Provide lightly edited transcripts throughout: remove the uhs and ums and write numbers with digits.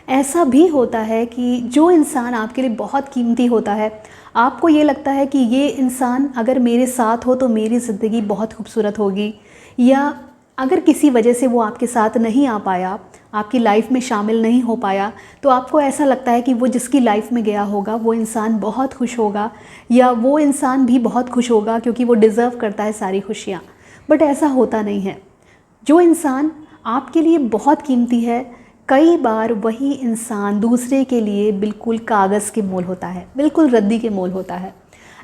ऐसा भी होता है कि जो इंसान आपके लिए बहुत कीमती होता है, आपको ये लगता है कि ये इंसान अगर मेरे साथ हो तो मेरी ज़िंदगी बहुत खूबसूरत होगी, या अगर किसी वजह से वो आपके साथ नहीं आ पाया, आपकी लाइफ में शामिल नहीं हो पाया, तो आपको ऐसा लगता है कि वो जिसकी लाइफ में गया होगा वो इंसान बहुत खुश होगा, या वो इंसान भी बहुत खुश होगा क्योंकि वो डिज़र्व करता है सारी खुशियाँ। बट ऐसा होता नहीं है। जो इंसान आपके लिए बहुत कीमती है, कई बार वही इंसान दूसरे के लिए बिल्कुल कागज़ के मोल होता है, बिल्कुल रद्दी के मोल होता है।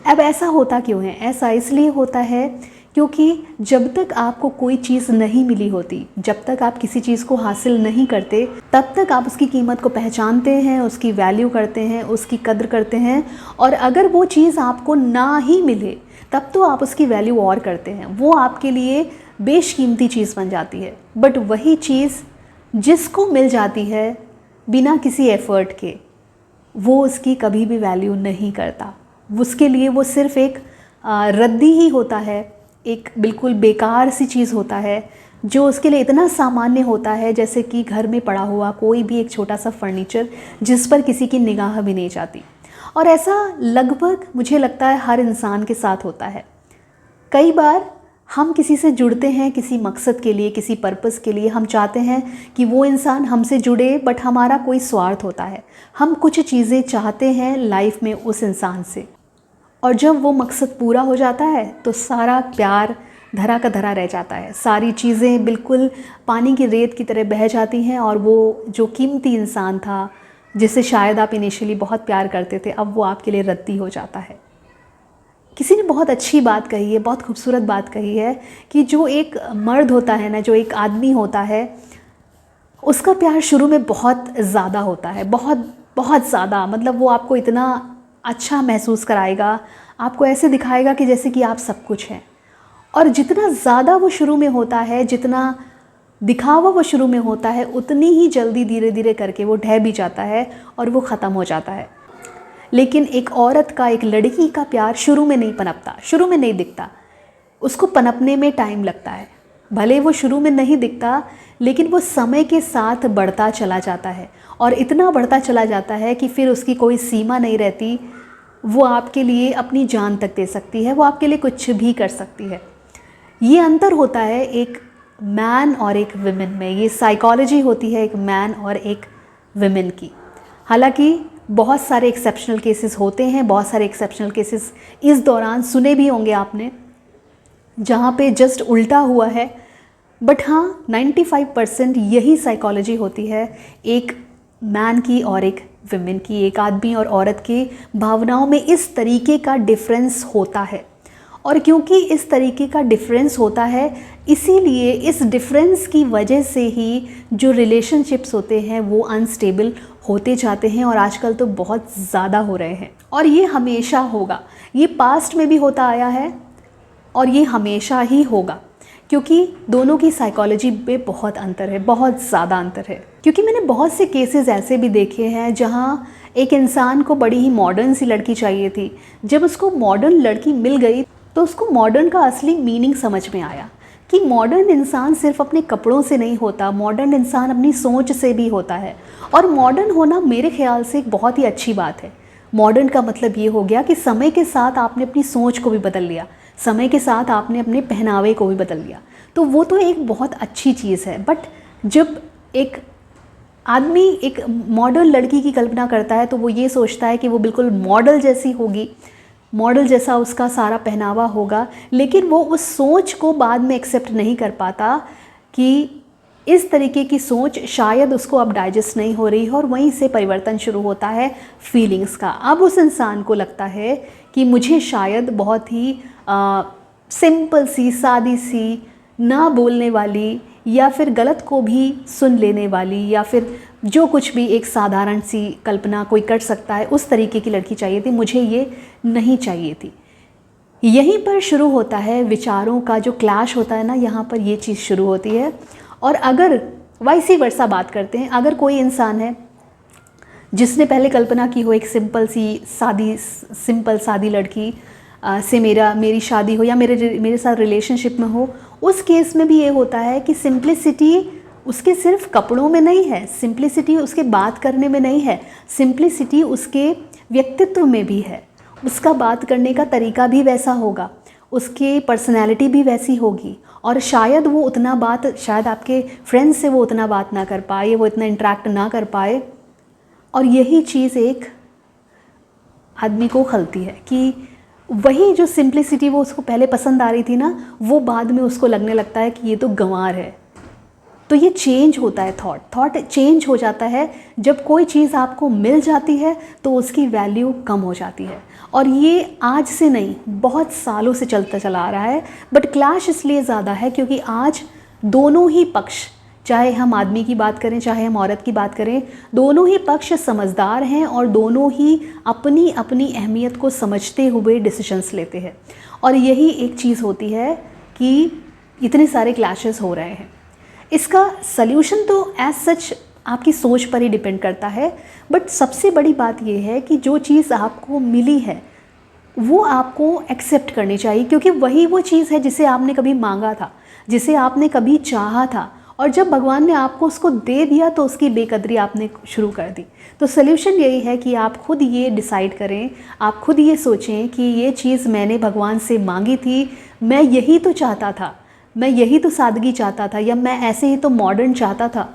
अब ऐसा होता क्यों है? ऐसा इसलिए होता है क्योंकि जब तक आपको कोई चीज़ नहीं मिली होती, जब तक आप किसी चीज़ को हासिल नहीं करते, तब तक आप उसकी कीमत को पहचानते हैं, उसकी वैल्यू करते हैं, उसकी कद्र करते हैं। और अगर वो चीज़ आपको ना ही मिले तब तो आप उसकी वैल्यू और करते हैं, वो आपके लिए बेशकीमती चीज़ बन जाती है। बट वही चीज़ जिसको मिल जाती है बिना किसी एफ़र्ट के, वो उसकी कभी भी वैल्यू नहीं करता। उसके लिए वो सिर्फ़ एक रद्दी ही होता है, एक बिल्कुल बेकार सी चीज़ होता है, जो उसके लिए इतना सामान्य होता है जैसे कि घर में पड़ा हुआ कोई भी एक छोटा सा फर्नीचर जिस पर किसी की निगाह भी नहीं जाती। और ऐसा लगभग मुझे लगता है हर इंसान के साथ होता है। कई बार हम किसी से जुड़ते हैं किसी मकसद के लिए, किसी पर्पस के लिए, हम चाहते हैं कि वो इंसान हमसे जुड़े, बट हमारा कोई स्वार्थ होता है, हम कुछ चीज़ें चाहते हैं लाइफ में उस इंसान से, और जब वो मकसद पूरा हो जाता है तो सारा प्यार धरा का धरा रह जाता है, सारी चीज़ें बिल्कुल पानी की रेत की तरह बह जाती हैं, और वो जो कीमती इंसान था जिसे शायद आप इनिशियली बहुत प्यार करते थे, अब वो आपके लिए रद्दी हो जाता है। किसी ने बहुत अच्छी बात कही है, बहुत खूबसूरत बात कही है कि जो एक मर्द होता है ना, जो एक आदमी होता है, उसका प्यार शुरू में बहुत ज़्यादा होता है, बहुत बहुत ज़्यादा। मतलब वो आपको इतना अच्छा महसूस कराएगा, आपको ऐसे दिखाएगा कि जैसे कि आप सब कुछ हैं। और जितना ज़्यादा वो शुरू में होता है, जितना दिखावा वो शुरू में होता है, उतनी ही जल्दी धीरे धीरे करके वो ढह भी जाता है और वो ख़त्म हो जाता है। लेकिन एक औरत का, एक लड़की का प्यार शुरू में नहीं पनपता, शुरू में नहीं दिखता, उसको पनपने में टाइम लगता है। भले वो शुरू में नहीं दिखता, लेकिन वो समय के साथ बढ़ता चला जाता है, और इतना बढ़ता चला जाता है कि फिर उसकी कोई सीमा नहीं रहती। वो आपके लिए अपनी जान तक दे सकती है, वो आपके लिए कुछ भी कर सकती है। ये अंतर होता है एक मैन और एक विमेन में, ये साइकोलॉजी होती है एक मैन और एक विमेन की। हालांकि बहुत सारे एक्सेप्शनल केसेस होते हैं, बहुत सारे एक्सेप्शनल केसेस इस दौरान सुने भी होंगे आपने, जहाँ पे जस्ट उल्टा हुआ है। बट हाँ, 95% यही साइकोलॉजी होती है एक मैन की और एक विमेन की, एक आदमी और औरत की भावनाओं में इस तरीके का डिफरेंस होता है। और क्योंकि इस तरीके का डिफरेंस होता है, इसीलिए इस डिफरेंस की वजह से ही जो रिलेशनशिप्स होते हैं वो अनस्टेबल होते जाते हैं, और आजकल तो बहुत ज़्यादा हो रहे हैं। और ये हमेशा होगा, ये पास्ट में भी होता आया है और ये हमेशा ही होगा, क्योंकि दोनों की साइकोलॉजी में बहुत अंतर है, बहुत ज़्यादा अंतर है। क्योंकि मैंने बहुत से केसेस ऐसे भी देखे हैं जहाँ एक इंसान को बड़ी ही मॉडर्न सी लड़की चाहिए थी, जब उसको मॉडर्न लड़की मिल गई तो उसको मॉडर्न का असली मीनिंग समझ में आया कि मॉडर्न इंसान सिर्फ अपने कपड़ों से नहीं होता, मॉडर्न इंसान अपनी सोच से भी होता है। और मॉडर्न होना मेरे ख्याल से एक बहुत ही अच्छी बात है। मॉडर्न का मतलब ये हो गया कि समय के साथ आपने अपनी सोच को भी बदल लिया, समय के साथ आपने अपने पहनावे को भी बदल लिया, तो वो तो एक बहुत अच्छी चीज़ है। बट जब एक आदमी एक मॉडल लड़की की कल्पना करता है तो वो ये सोचता है कि वो बिल्कुल मॉडल जैसी होगी, मॉडल जैसा उसका सारा पहनावा होगा, लेकिन वो उस सोच को बाद में एक्सेप्ट नहीं कर पाता कि इस तरीके की सोच शायद उसको अब डाइजेस्ट नहीं हो रही है, और वहीं से परिवर्तन शुरू होता है फीलिंग्स का। अब उस इंसान को लगता है कि मुझे शायद बहुत ही सिंपल सी, सादी सी, ना बोलने वाली, या फिर गलत को भी सुन लेने वाली, या फिर जो कुछ भी एक साधारण सी कल्पना कोई कर सकता है उस तरीके की लड़की चाहिए थी, मुझे ये नहीं चाहिए थी। यहीं पर शुरू होता है विचारों का जो क्लैश होता है ना, यहाँ पर ये चीज़ शुरू होती है। और अगर वाइसी वर्सा बात करते हैं, अगर कोई इंसान है जिसने पहले कल्पना की हो एक सिंपल सादी लड़की से मेरी शादी हो या मेरे साथ रिलेशनशिप में हो, उस केस में भी ये होता है कि सिंप्लिसिटी उसके सिर्फ कपड़ों में नहीं है, सिंप्लिसिटी उसके बात करने में नहीं है, सिंप्लिसिटी उसके व्यक्तित्व में भी है। उसका बात करने का तरीका भी वैसा होगा, उसकी पर्सनैलिटी भी वैसी होगी, और शायद वो उतना बात, शायद आपके फ्रेंड्स से वो उतना बात ना कर पाए, वो इतना इंटरेक्ट ना कर पाए। और यही चीज़ एक आदमी को खलती है कि वही जो सिंप्लिसिटी वो उसको पहले पसंद आ रही थी ना, वो बाद में उसको लगने लगता है कि ये तो गंवार है। तो ये चेंज होता है, थॉट चेंज हो जाता है। जब कोई चीज़ आपको मिल जाती है तो उसकी वैल्यू कम हो जाती है। और ये आज से नहीं, बहुत सालों से चलता चला आ रहा है। बट क्लैश इसलिए ज़्यादा है क्योंकि आज दोनों ही पक्ष, चाहे हम आदमी की बात करें चाहे हम औरत की बात करें, दोनों ही पक्ष समझदार हैं और दोनों ही अपनी अपनी अहमियत को समझते हुए डिसीजंस लेते हैं। और यही एक चीज़ होती है कि इतने सारे क्लैशेस हो रहे हैं। इसका सल्यूशन तो एज सच आपकी सोच पर ही डिपेंड करता है। बट सबसे बड़ी बात यह है कि जो चीज़ आपको मिली है वो आपको एक्सेप्ट करनी चाहिए, क्योंकि वही वो चीज़ है जिसे आपने कभी मांगा था, जिसे आपने कभी चाहा था। और जब भगवान ने आपको उसको दे दिया तो उसकी बेकदरी आपने शुरू कर दी। तो सल्यूशन यही है कि आप खुद ये डिसाइड करें, आप खुद ये सोचें कि ये चीज़ मैंने भगवान से मांगी थी, मैं यही तो चाहता था, मैं यही तो सादगी चाहता था, या मैं ऐसे ही तो मॉडर्न चाहता था,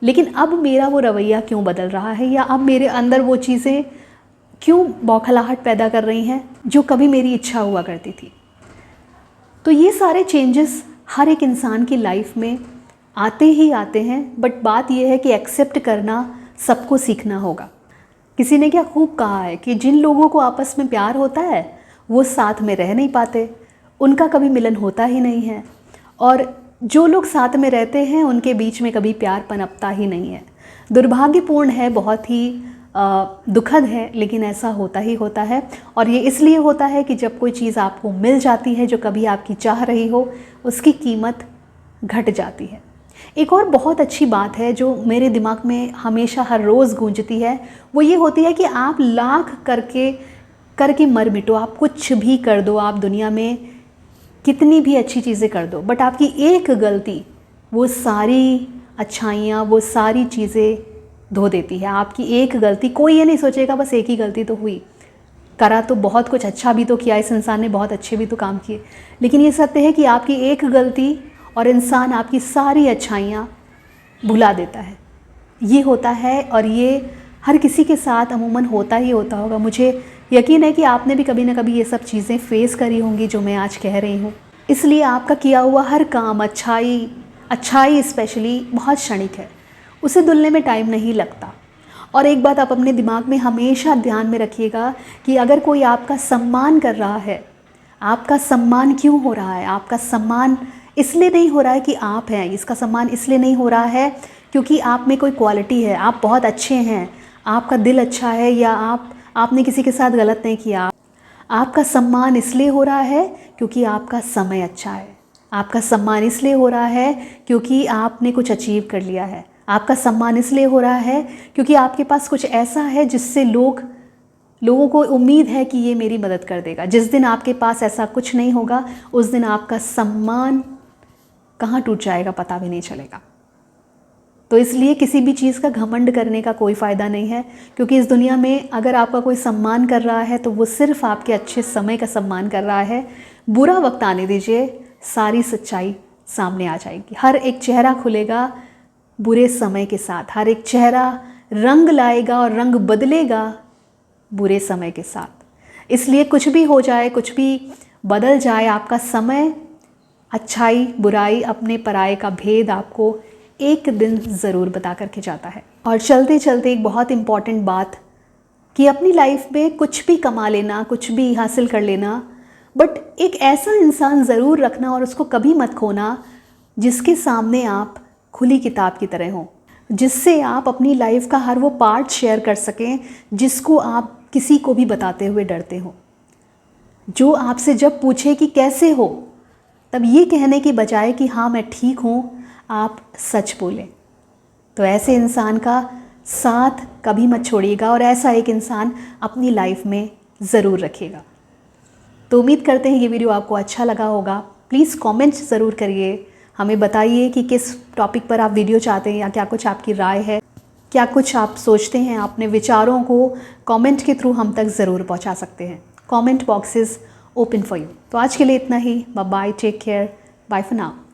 लेकिन अब मेरा वो रवैया क्यों बदल रहा है, या अब मेरे अंदर वो चीज़ें क्यों बौखलाहट पैदा कर रही हैं जो कभी मेरी इच्छा हुआ करती थी। तो ये सारे चेंजेस हर एक इंसान की लाइफ में आते ही आते हैं। बट बात यह है कि एक्सेप्ट करना सबको सीखना होगा। किसी ने क्या खूब कहा है कि जिन लोगों को आपस में प्यार होता है वो साथ में रह नहीं पाते, उनका कभी मिलन होता ही नहीं है। और जो लोग साथ में रहते हैं उनके बीच में कभी प्यार पनपता ही नहीं है। दुर्भाग्यपूर्ण है, बहुत ही दुखद है, लेकिन ऐसा होता ही होता है। और ये इसलिए होता है कि जब कोई चीज़ आपको मिल जाती है जो कभी आपकी चाह रही हो, उसकी कीमत घट जाती है। एक और बहुत अच्छी बात है जो मेरे दिमाग में हमेशा हर रोज़ गूंजती है, वो ये होती है कि आप लाख करके मर मिटो, आप कुछ भी कर दो, आप दुनिया में कितनी भी अच्छी चीज़ें कर दो, बट आपकी एक गलती वो सारी अच्छाइयाँ, वो सारी चीज़ें धो देती है। आपकी एक गलती, कोई ये नहीं सोचेगा बस एक ही गलती तो हुई, करा तो बहुत कुछ अच्छा भी तो किया इस इंसान ने, बहुत अच्छे भी तो काम किए, लेकिन ये सत्य है कि आपकी एक गलती और इंसान आपकी सारी अच्छाइयाँ भुला देता है। ये होता है और ये हर किसी के साथ अमूमन होता ही होता होगा। मुझे यकीन है कि आपने भी कभी ना कभी ये सब चीज़ें फेस करी होंगी जो मैं आज कह रही हूँ। इसलिए आपका किया हुआ हर काम, अच्छाई स्पेशली बहुत क्षणिक है, उसे धुलने में टाइम नहीं लगता। और एक बात आप अपने दिमाग में हमेशा ध्यान में रखिएगा कि अगर कोई आपका सम्मान कर रहा है, आपका सम्मान क्यों हो रहा है? आपका सम्मान इसलिए नहीं हो रहा है कि आप हैं, इसका सम्मान इसलिए नहीं हो रहा है क्योंकि आप में कोई क्वालिटी है, आप बहुत अच्छे हैं, आपका दिल अच्छा है, या आपने किसी के साथ गलत नहीं किया। आपका सम्मान इसलिए हो रहा है क्योंकि आपका समय अच्छा है, आपका सम्मान इसलिए हो रहा है क्योंकि आपने कुछ अचीव कर लिया है, आपका सम्मान इसलिए हो रहा है क्योंकि आपके पास कुछ ऐसा है जिससे लोगों को उम्मीद है कि ये मेरी मदद कर देगा। जिस दिन आपके पास ऐसा कुछ नहीं होगा, उस दिन आपका सम्मान कहाँ टूट जाएगा पता भी नहीं चलेगा। तो इसलिए किसी भी चीज़ का घमंड करने का कोई फ़ायदा नहीं है, क्योंकि इस दुनिया में अगर आपका कोई सम्मान कर रहा है तो वो सिर्फ आपके अच्छे समय का सम्मान कर रहा है। बुरा वक्त आने दीजिए, सारी सच्चाई सामने आ जाएगी। हर एक चेहरा खुलेगा बुरे समय के साथ, हर एक चेहरा रंग लाएगा और रंग बदलेगा बुरे समय के साथ। इसलिए कुछ भी हो जाए, कुछ भी बदल जाए, आपका समय अच्छाई बुराई अपने पराये का भेद आपको एक दिन ज़रूर बता करके जाता है। और चलते चलते एक बहुत इम्पॉर्टेंट बात कि अपनी लाइफ में कुछ भी कमा लेना, कुछ भी हासिल कर लेना, बट एक ऐसा इंसान ज़रूर रखना और उसको कभी मत खोना जिसके सामने आप खुली किताब की तरह हों, जिससे आप अपनी लाइफ का हर वो पार्ट शेयर कर सकें जिसको आप किसी को भी बताते हुए डरते हो। जो आपसे जब पूछे कि कैसे हो, तब ये कहने की बजाय कि हाँ मैं ठीक हूँ, आप सच बोलें। तो ऐसे इंसान का साथ कभी मत छोड़िएगा और ऐसा एक इंसान अपनी लाइफ में ज़रूर रखिएगा। तो उम्मीद करते हैं ये वीडियो आपको अच्छा लगा होगा। प्लीज़ कमेंट्स ज़रूर करिए, हमें बताइए कि किस टॉपिक पर आप वीडियो चाहते हैं या क्या कुछ आपकी राय है, क्या कुछ आप सोचते हैं। अपने विचारों को कमेंट के थ्रू हम तक ज़रूर पहुंचा सकते हैं। Comment boxes open for you. तो आज के लिए इतना ही। Bye bye, take care, bye for now.